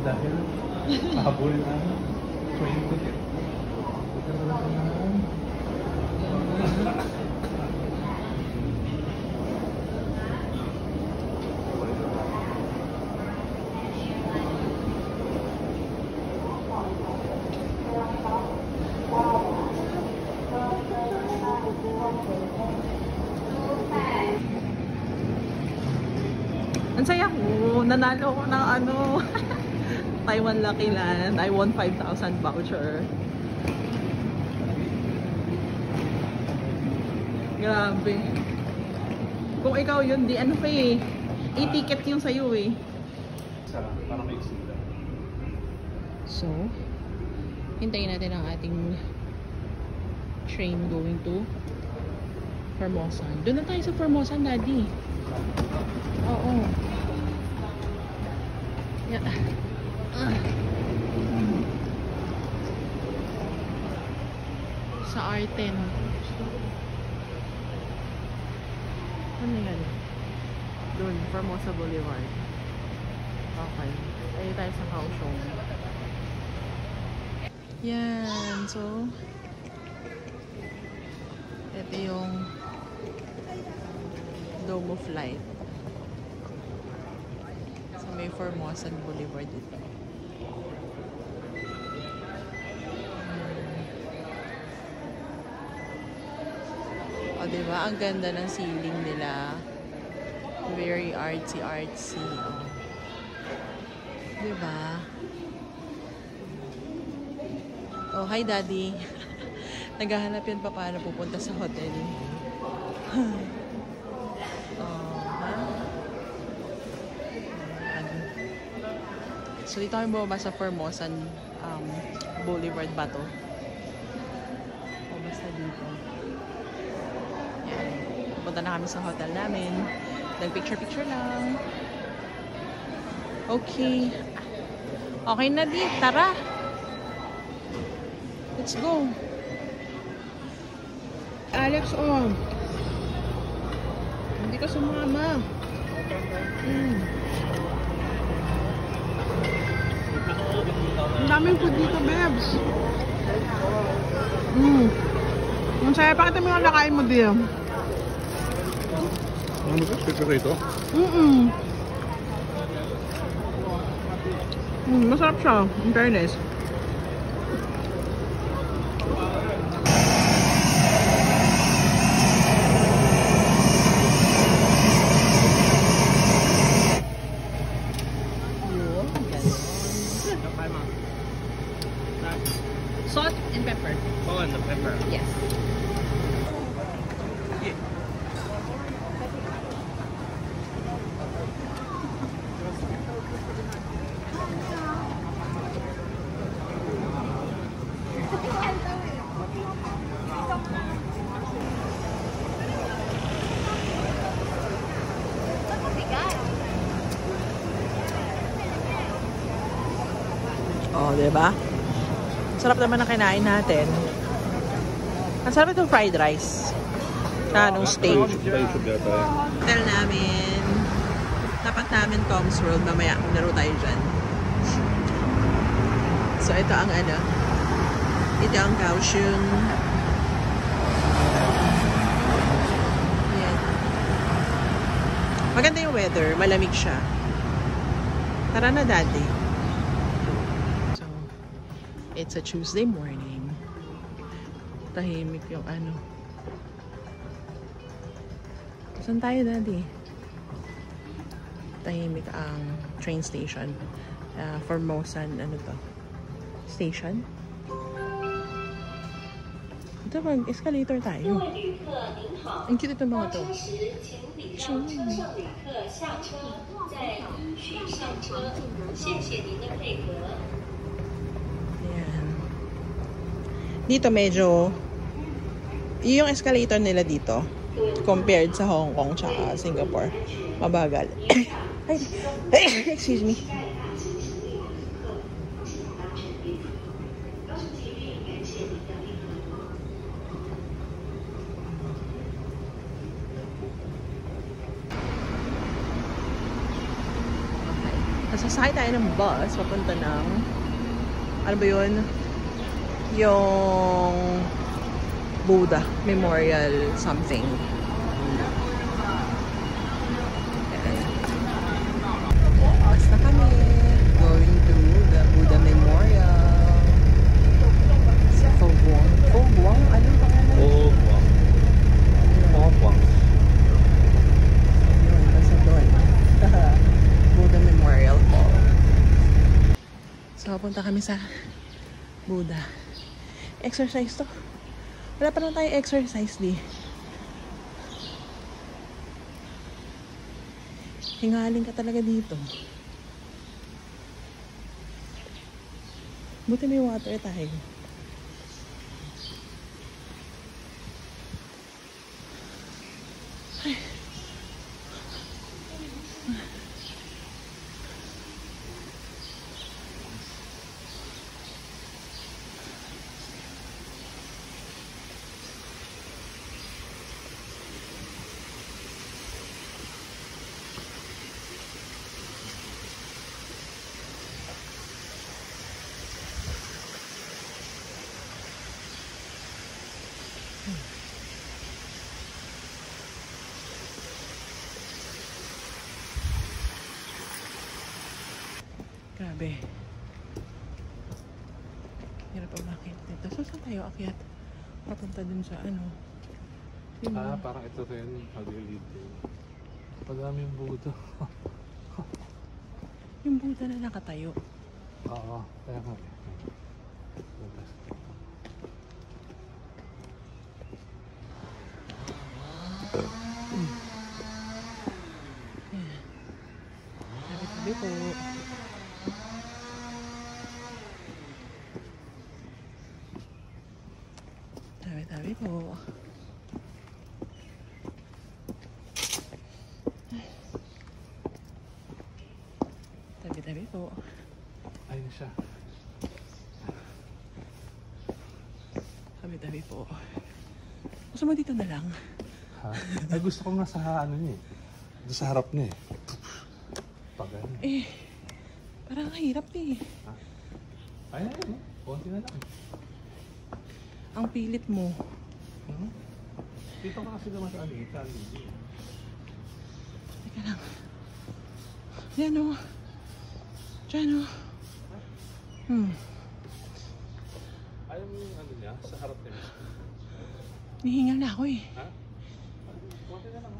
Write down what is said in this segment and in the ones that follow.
dahil habulin na train ticket. Ang saya ko, nanalo ko ng ano, Taiwan Lucky Land. I won 5,000 voucher. Grabe. Kung ikaw yun, di ano pa eh. E-ticket yung sa'yo eh. Para may exit. So, hintayin natin ang ating train going to Formosan. Doon na tayo sa Formosan, Daddy. Oo. Yeah. Sa R10. Ano yan? Doon, Formosa Boulevard. Okay. Tayo tayo sa Kaohsiung. Yan. So, ito yung Dome of Light. So, may Formosan Boulevard dito. O, diba? Ang ganda ng ceiling nila. Very artsy-artsy. O. Diba? Oh, hi Daddy. Naghahanap yan pa paano pupunta sa hotel. So, dito kami bumaba sa Formosan Boulevard ba to? O, basta dito. Yan. Punta na kami sa hotel namin. Nag-picture-picture lang. Okay. Okay na di. Tara. Let's go. Alex, oh. Hindi ka sumama. Ang daming food dito, Bebs. Ang saya. Pakita mo yung nakain mo dito. Ano ba? Picture ito? Masarap siya. In fairness. Salt and pepper. Oh, and the pepper. Yes. Oh, diba? Sarap naman ang kinain natin. Ang sarap itong fried rice. Anong stage. Hotel namin. Tapat namin Tom's World. Mamaya, laro tayo dyan. So, ito ang ano. Ito ang Kaohsiung. Ayan. Maganda yung weather. Malamig siya. Tara na, Daddy. It's a Tuesday morning. Tahimik yung ano. Saan tayo, Daddy? Tahimik ang train station. Formosan, ano to? Station? Ito, mag-escalator tayo. Ang cute itong mga to. Dito medyo yung escalator nila dito compared sa Hong Kong tsaka Singapore, mabagal. Excuse me. Masasakay tayo ng bus papunta ng ano ba yun? Yung Buddha Memorial something. Bus na kami. Going to the Buddha Memorial. Sa Fogwang. Fogwang? Anong pangalan? Fogwang. Yun, basta doon. Buddha Memorial Hall. So, punta kami sa Buddha. Exercise to. Wala pa naman tayo exercise di. Hingaling ka talaga dito. Buti may water tayo. Ay. Grabe. Hirap umakit dito. So, saan tayo akyat? Papunta dun sa ano? Yung Parang ito rin. Pag-elite. Padaming Buddha. yung Buddha na nakatayo. Oo. Kaya nga. Tabi-tabi po. Tabi-tabi po. Tabi-tabi po. Ayun siya. Tabi-tabi po. Gusto mo dito na lang? Ha? Ay, gusto ko nga sa ano niya eh. Doon sa harap niya eh. Pag ano. Parang hirap eh. Ha? Ay, konti na lang. Ang pilit mo. Dito ka kasi naman sa alita. Teka lang. Yan o. Diyan o. Ayaw mo yung ano niya, sa harap niya. Nihingal na ako eh. Ha? Konti na lang.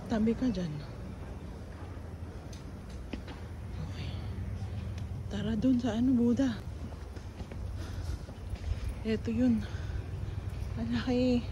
Tabi ka dyan. Okay. Tara dun sa ano, Buddha. Ito yun. Malaki.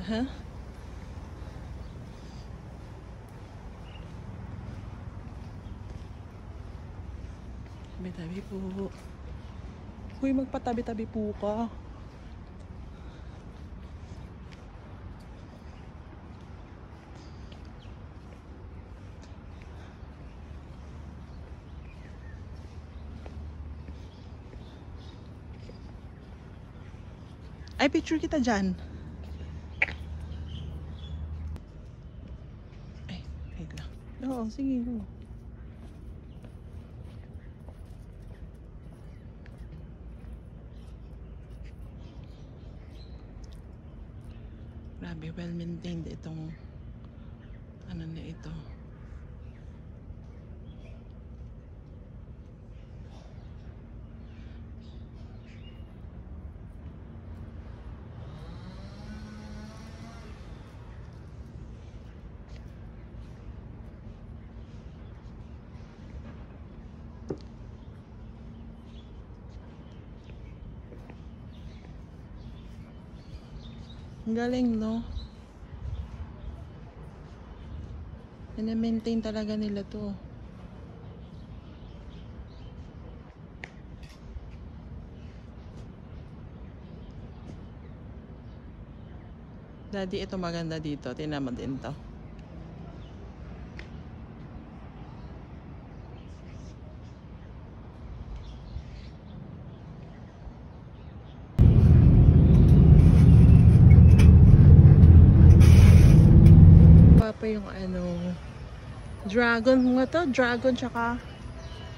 Aha. Tabi-tabi po. Uy, magpatabi-tabi po ka. Ay, picture kita dyan. Ay, wait lang. Oo, sige. Go. Grabe, well maintained itong ano na ito. Ang galing, no? Na-maintain talaga nila to. Daddy, ito maganda dito. Tingnan mo din to. Pa yung ano, dragon nga to, dragon tsaka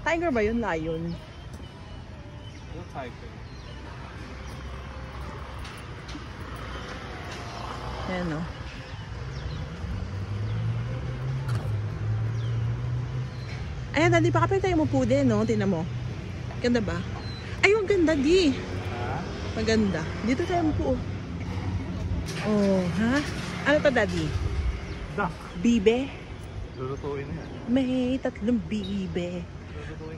tiger ba yun? Lion. Ano tiger? Ayan o. Ayan, Daddy, baka pwede tayo umupo din, no? Tingnan mo. Ganda ba? Ay, ang ganda, di. Maganda. Dito tayo umupo. Oh, ha? Ano to, Daddy? Duck. Bibe? Lulutuin na yan. May 3 bibe.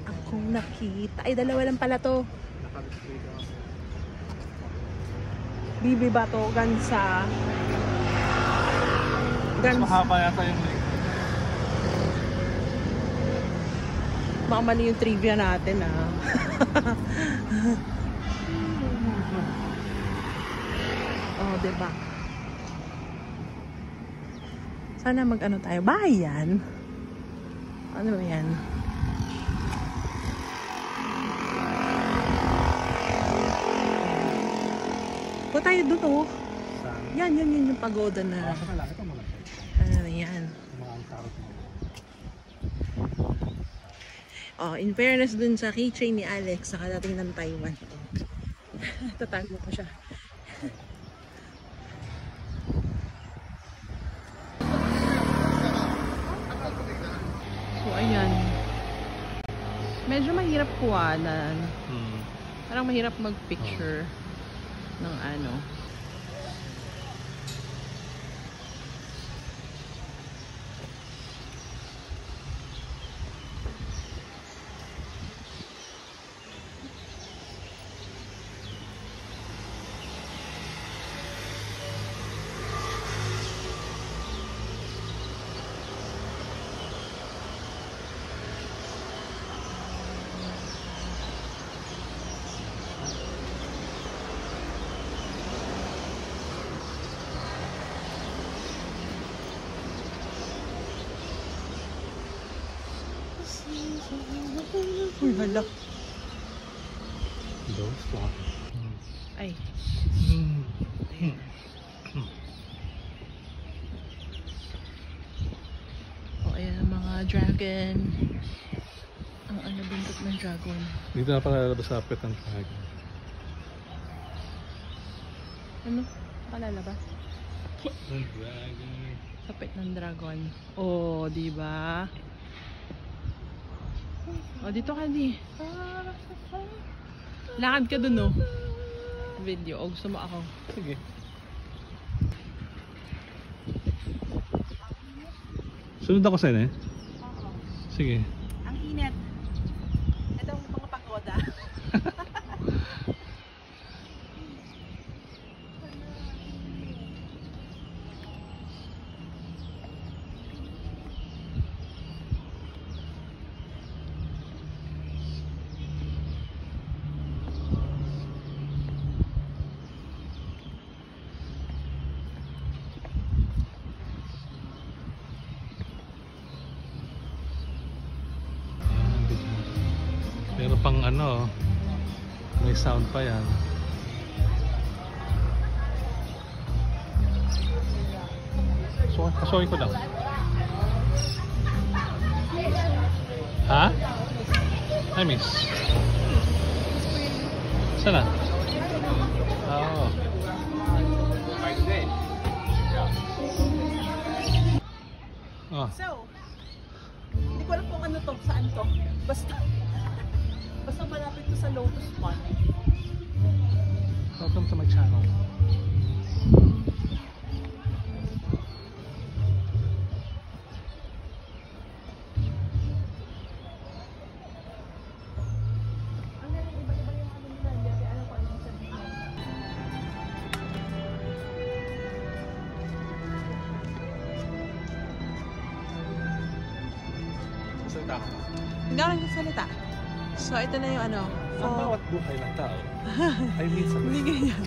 Akong nakita. Ay, 2 lang pala to. Naka-display ka. Bibe ba to? Gansa. Mas mahaba yata yung link. Baka mali yung trivia natin, ah. Oh, diba? Sana mag-ano tayo. Bahay yan. Ano ba yan? Po tayo doon, oh. Yan yung pagoda na. Sa malaki ito malaki. Ano yan? Mga antaro. Oh, in fairness dun sa keychain ni Alex sa kadating ng Taiwan. Tatago ko siya. So, ayan. Medyo mahirap kuwanan. Parang mahirap mag-picture ng ano. Uy, hala. Those one. Ay. O, ayan ang mga dragon. Ang ano buntot ng dragon. Dito na pala lalabas sa apit ng dragon. Ano? Palalabas? Ang dragon. Sapit ng dragon. Oh, di ba? Oh, dito ka di. Lakad ka dun, oh. Video. O, gusto mo ako? Sige. Sunod ako sa'yo, eh? Sige. Ang init. Ito ang mga pagoda. Meron pang ano, may sound pa yan. So, pasukin ko lang. Ha? I miss. Sana? Oo. Oh. So, hindi ko alam kung ano to, saan to. Basta malapit to sa Lotus Pond. Welcome to my channel. Salita ka ba? Hindi ako nagsasalita. So, ito na yung ano. Ang bawat buhay ng tao ay minsan. Hindi ganyan.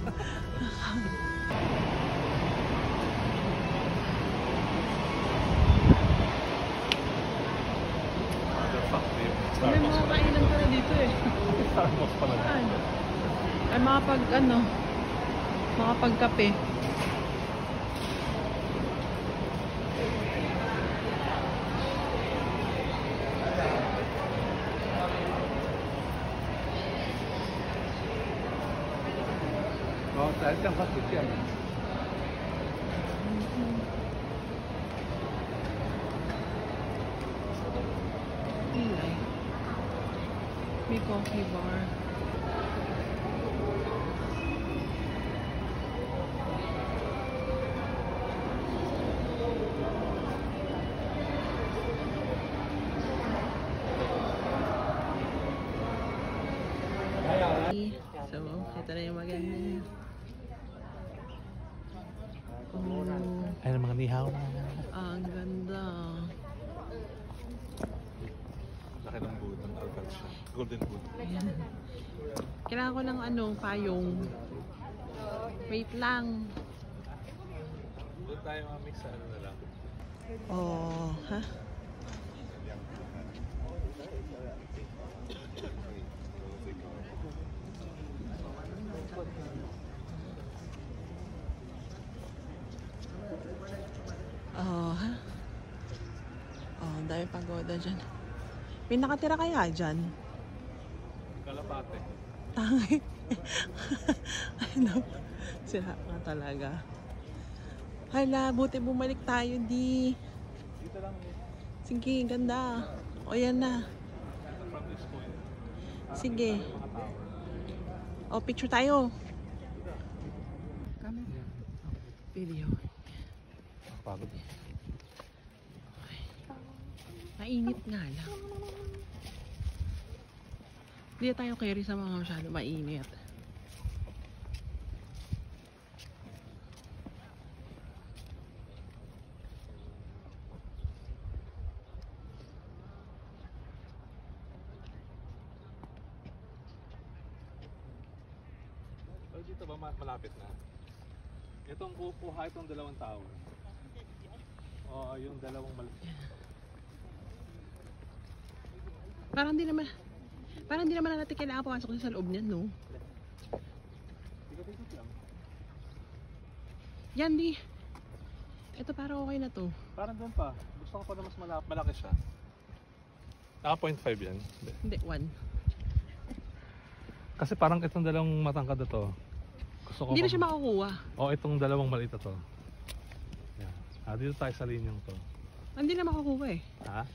May mga kainan pala dito eh. Starbucks pala. Ay mga pagkape. Dahil siyang kasi siya. Ilay. May coffee bar. So, ito na yung maganda. Oh, Ay, mga nihaw na. ang ganda. Laki ng boot, ang algal siya. Golden boot. Ayan. Kailangan ko ng payong. Wait lang. Doon tayo mamix sa ano na lang. Oh, ha? Oh, ha? Oh, ang dami pagoda dyan. May nakatira kaya dyan? Kalapate. Tangi. Ano? Sira nga talaga. Hala, buti bumalik tayo, di. Dito lang eh. Sige, ganda. O, yan na. From this point. Sige. Mga tower. O, picture tayo. Kami. Video. Pagod. Mainit nga lang. Hindi tayo carry sa mga masyado mainit. So, dito ba malapit na? Itong kukuha itong dalawang tower. Oo, yung dalawang malapit. Parang di naman natin kailangan pumasok sa loob niyan, no? Ikot-ikot lang. Yan, di. Ito parang okay na to. Parang doon pa. Gusto ko pa na mas malaki siya. Naka 0.5 yan. Hindi, 1. Kasi parang itong dalawang matangkad na to. Gusto ko Hindi na pa- siya makukuha. O itong dalawang maliit na to. Yan. Dito tayo sa linyang to. Hindi na makukuha eh. Ha?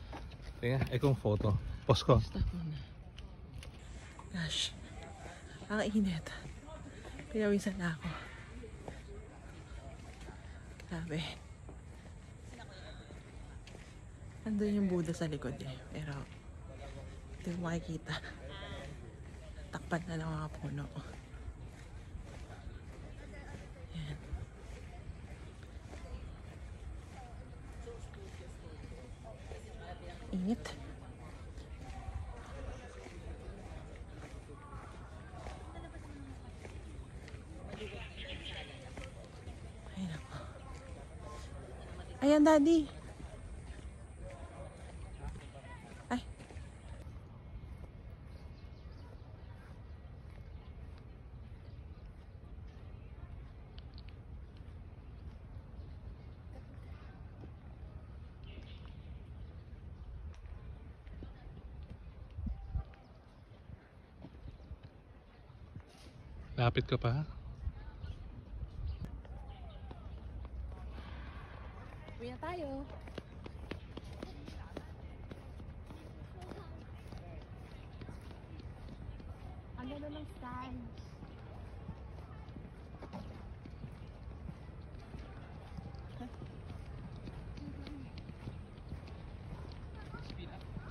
Tingnan, kung photo. Post ko. Stop muna. Gosh. Ang init. Pinawisan na ako. Grabe. Nandun yung Buddha sa likod eh. Pero hindi mo makikita. Takpan na ng mga puno. Yan. Init. Ay, nako. Ayan, Daddy. Ay. Lapit ka pa. Uwi na tayo. Ang ganda ng stand.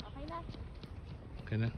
Okay na. Okay na.